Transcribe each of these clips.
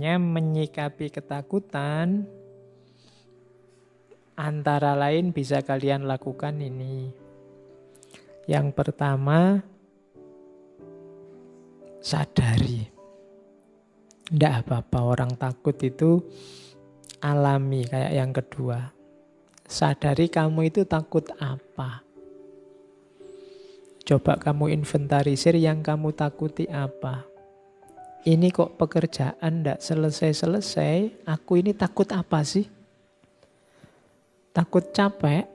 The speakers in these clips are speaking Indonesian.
Makanya menyikapi ketakutan antara lain bisa kalian lakukan ini. Yang pertama, sadari. Tidak apa-apa orang takut itu alami. Kayak yang kedua, sadari kamu itu takut apa. Coba kamu inventarisir yang kamu takuti apa. Ini kok pekerjaan tidak selesai-selesai, aku ini takut apa sih? Takut capek?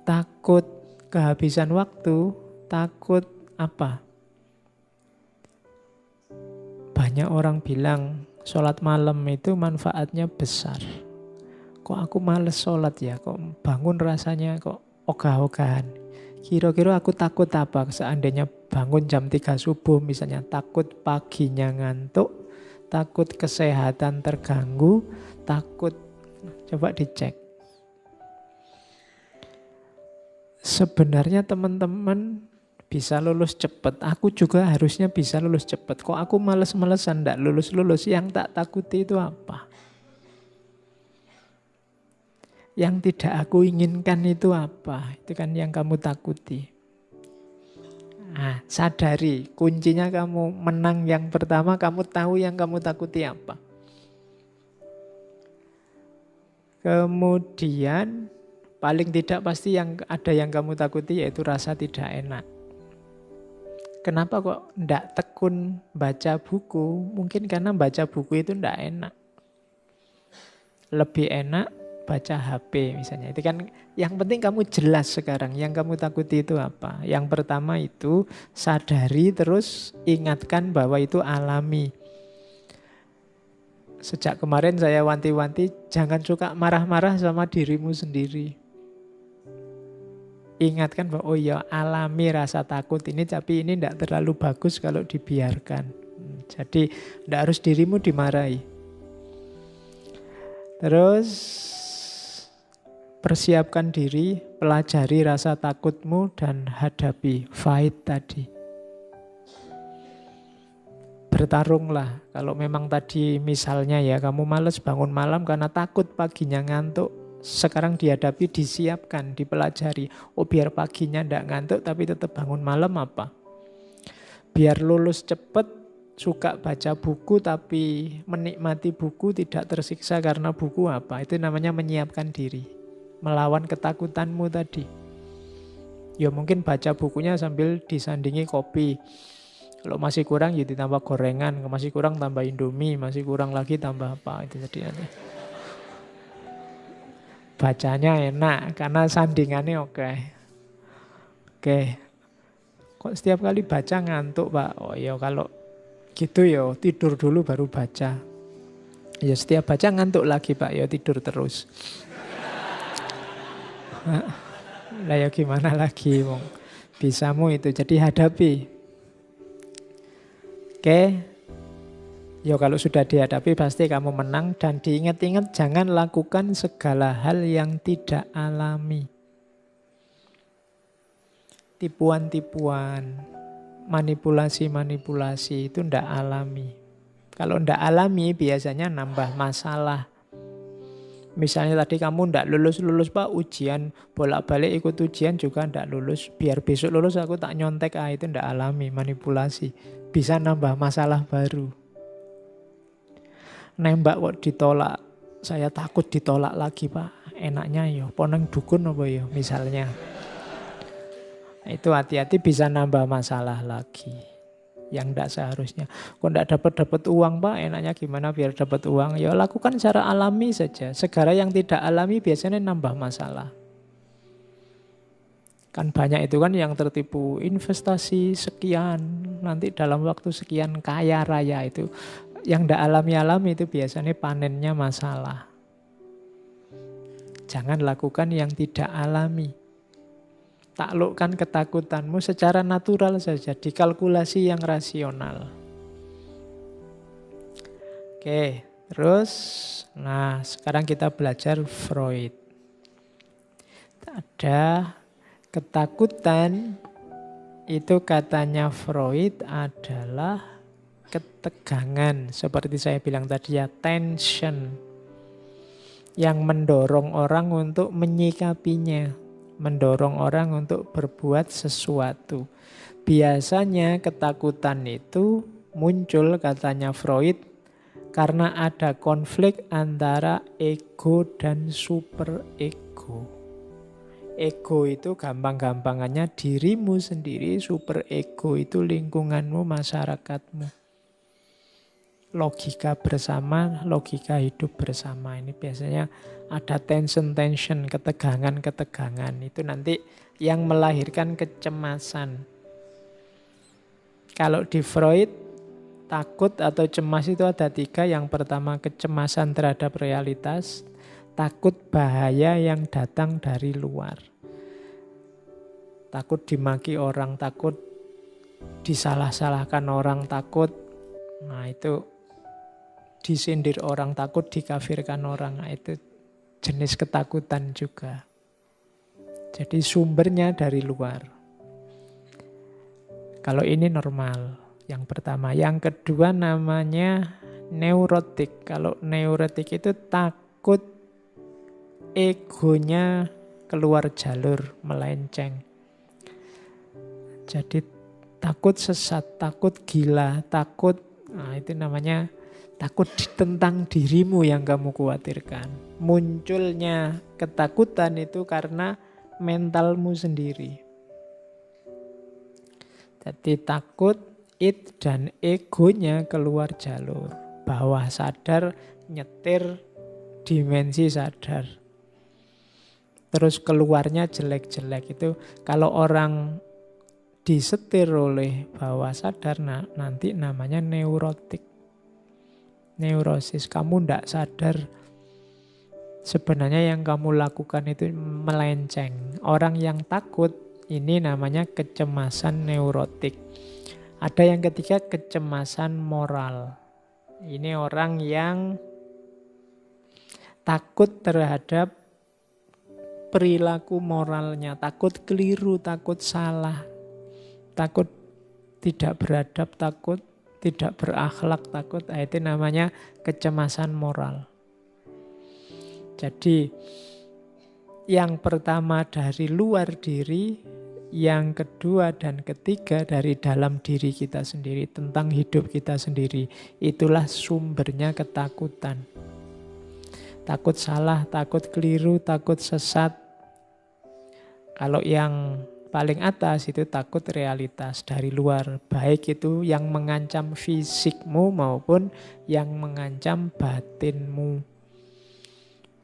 Takut kehabisan waktu? Takut apa? Banyak orang bilang sholat malam itu manfaatnya besar. Kok aku males sholat ya? Kok bangun rasanya kok ogah-ogahan? Kira-kira aku takut apa seandainya bangun jam 3 subuh misalnya? Takut paginya ngantuk, takut kesehatan terganggu, takut. Coba dicek. Sebenarnya teman-teman bisa lulus cepat. Aku juga harusnya bisa lulus cepat. Kok aku males-malesan ndak lulus-lulus? Yang tak takuti itu apa? Yang tidak aku inginkan itu apa? Itu kan yang kamu takuti. Nah, sadari. Kuncinya kamu menang yang pertama, kamu tahu yang kamu takuti apa. Kemudian, paling tidak pasti yang ada yang kamu takuti yaitu rasa tidak enak. Kenapa kok ndak tekun baca buku? Mungkin karena baca buku itu ndak enak. Lebih enak baca HP misalnya. Itu kan yang penting kamu jelas sekarang yang kamu takuti itu apa. Yang pertama itu sadari, terus ingatkan bahwa itu alami. Sejak kemarin saya wanti-wanti jangan suka marah-marah sama dirimu sendiri. Ingatkan bahwa oh ya alami rasa takut ini, tapi ini tidak terlalu bagus kalau dibiarkan. Jadi tidak harus dirimu dimarahi. Terus persiapkan diri, pelajari rasa takutmu dan hadapi, fight tadi. Bertarunglah. Kalau memang tadi misalnya ya kamu males bangun malam karena takut paginya ngantuk. Sekarang dihadapi, disiapkan, dipelajari. Oh biar paginya tidak ngantuk tapi tetap bangun malam apa? Biar lulus cepat, suka baca buku tapi menikmati buku, tidak tersiksa karena buku apa? Itu namanya menyiapkan diri. Melawan ketakutanmu tadi. Ya mungkin baca bukunya sambil disandingi kopi. Kalau masih kurang ya ditambah gorengan, masih kurang tambah Indomie, masih kurang lagi tambah apa itu tadi nanti. Bacanya enak karena sandingannya oke. Oke. Kok setiap kali baca ngantuk, Pak? Oh ya kalau gitu ya tidur dulu baru baca. Ya setiap baca ngantuk lagi, Pak, ya tidur terus. Lah ya gimana lagi, wong. Bisamu itu, jadi hadapi. Oke. Ya kalau sudah dihadapi pasti kamu menang, dan diingat-ingat jangan lakukan segala hal yang tidak alami. Tipuan-tipuan, manipulasi-manipulasi itu tidak alami. Kalau tidak alami biasanya nambah masalah. Misalnya tadi kamu tidak lulus-lulus, Pak, ujian, bolak-balik ikut ujian juga tidak lulus. Biar besok lulus aku tak nyontek, itu tidak alami, manipulasi. Bisa nambah masalah baru. Nembak kok ditolak, saya takut ditolak lagi, Pak. Enaknya ya, poneng dukun apa ya misalnya. Itu hati-hati bisa nambah masalah lagi. Yang tidak seharusnya. Kok tidak dapat uang, Pak, enaknya gimana biar dapat uang? Ya lakukan secara alami saja. Segala yang tidak alami biasanya nambah masalah. Kan banyak itu kan yang tertipu investasi sekian, nanti dalam waktu sekian kaya raya itu. Yang tidak alami-alami itu biasanya panennya masalah. Jangan lakukan yang tidak alami. Taklukkan ketakutanmu secara natural saja, dikalkulasi yang rasional. Oke, terus, nah sekarang kita belajar Freud. Ada ketakutan, itu katanya Freud adalah ketegangan. Seperti saya bilang tadi ya, tension. Yang mendorong orang untuk menyikapinya. Mendorong orang untuk berbuat sesuatu. Biasanya ketakutan itu muncul, katanya Freud, karena ada konflik antara ego dan superego. Ego itu gampang-gampangannya dirimu sendiri, superego itu lingkunganmu, masyarakatmu. Logika bersama, logika hidup bersama. Ini biasanya ada tension-tension, ketegangan-ketegangan. Itu nanti yang melahirkan kecemasan. Kalau di Freud, takut atau cemas itu ada 3. Yang pertama kecemasan terhadap realitas, takut bahaya yang datang dari luar. Takut dimaki orang, takut disalah-salahkan orang, takut itu disindir orang, takut dikafirkan orang. Itu jenis ketakutan juga. Jadi sumbernya dari luar. Kalau ini normal, yang pertama. Yang kedua namanya neurotik. Kalau neurotik itu takut egonya keluar jalur, melenceng. Jadi takut sesat, takut gila, takut, itu namanya takut tentang dirimu yang kamu khawatirkan. Munculnya ketakutan itu karena mentalmu sendiri. Jadi takut id dan egonya keluar jalur. Bawah sadar nyetir dimensi sadar. Terus keluarnya jelek-jelek itu kalau orang disetir oleh bawah sadar, nanti namanya neurotik. Neurosis, kamu tidak sadar sebenarnya yang kamu lakukan itu melenceng. Orang yang takut ini namanya kecemasan neurotik. Ada yang ketiga kecemasan moral. Ini orang yang takut terhadap perilaku moralnya, takut keliru, takut salah, takut tidak beradab, takut tidak berakhlak, takut. Itu namanya kecemasan moral. Jadi yang pertama dari luar diri, yang kedua dan ketiga dari dalam diri kita sendiri, tentang hidup kita sendiri. Itulah sumbernya ketakutan. Takut salah, takut keliru, takut sesat. Kalau yang paling atas itu takut realitas dari luar. Baik itu yang mengancam fisikmu maupun yang mengancam batinmu.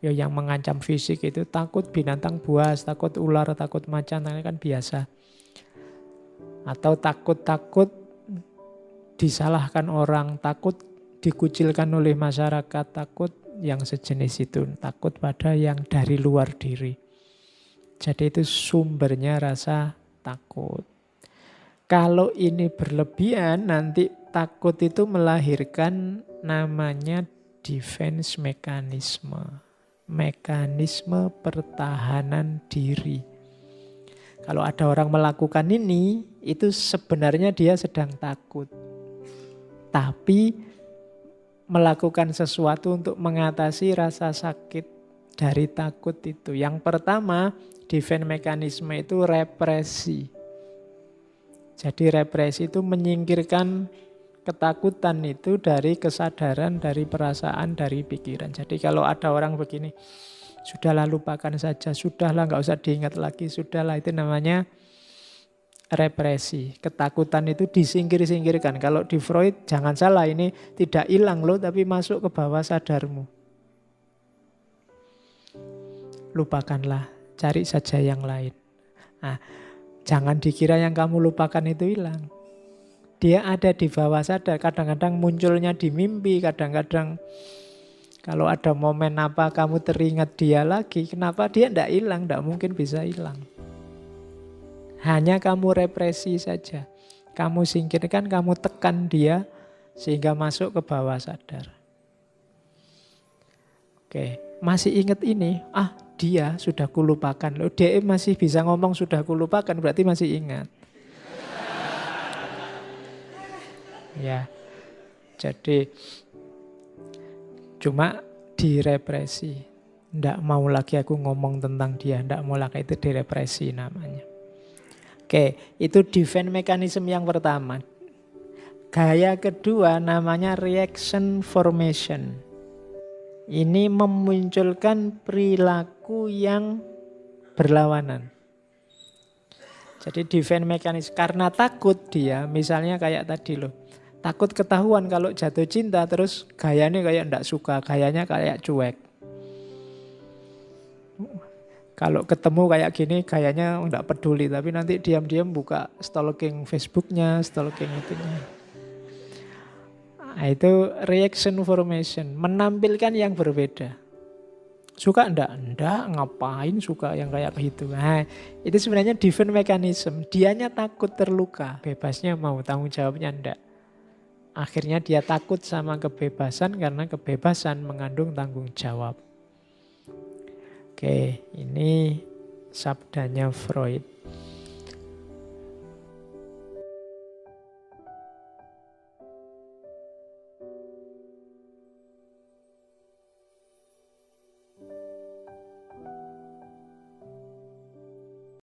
Ya, yang mengancam fisik itu takut binatang buas, takut ular, takut macan, ini kan biasa. Atau takut disalahkan orang, takut dikucilkan oleh masyarakat, takut yang sejenis itu, takut pada yang dari luar diri. Jadi itu sumbernya rasa takut. Kalau ini berlebihan, nanti takut itu melahirkan namanya defense mechanism. Mekanisme pertahanan diri. Kalau ada orang melakukan ini, itu sebenarnya dia sedang takut. Tapi melakukan sesuatu untuk mengatasi rasa sakit dari takut itu. Yang pertama, defense mekanisme itu represi. Jadi represi itu menyingkirkan ketakutan itu dari kesadaran, dari perasaan, dari pikiran. Jadi kalau ada orang begini, sudahlah lupakan saja, sudahlah nggak usah diingat lagi, sudahlah, itu namanya represi. Ketakutan itu disingkir-singkirkan. Kalau di Freud, jangan salah, ini tidak hilang loh, tapi masuk ke bawah sadarmu. Lupakanlah, cari saja yang lain. Nah, jangan dikira yang kamu lupakan itu hilang. Dia ada di bawah sadar, kadang-kadang munculnya di mimpi, kadang-kadang kalau ada momen apa kamu teringat dia lagi, kenapa dia tidak hilang, tidak mungkin bisa hilang. Hanya kamu represi saja, kamu singkirkan, kamu tekan dia sehingga masuk ke bawah sadar. Oke, masih ingat ini? Dia sudah kulupakan. Loh, dia masih bisa ngomong sudah kulupakan, berarti masih ingat. Ya, Jadi cuma direpresi. Nggak mau lagi aku ngomong tentang dia, nggak mau lagi, itu direpresi namanya. Oke, itu defense mechanism yang pertama. Gaya kedua namanya reaction formation. Ini memunculkan perilaku yang berlawanan. Jadi defense mechanism, karena takut dia, misalnya kayak tadi loh, takut ketahuan kalau jatuh cinta, terus gayanya kayak ndak suka, gayanya kayak cuek. Kalau ketemu kayak gini, gayanya ndak peduli, tapi nanti diam-diam buka stalking Facebooknya, stalking itunya. Nah, itu reaction formation, menampilkan yang berbeda. Suka enggak? Enggak, ngapain suka yang kayak gitu. Nah, itu sebenarnya defense mechanism. Dianya takut terluka, bebasnya mau, tanggung jawabnya enggak. Akhirnya dia takut sama kebebasan karena kebebasan mengandung tanggung jawab. Oke, ini sabdanya Freud.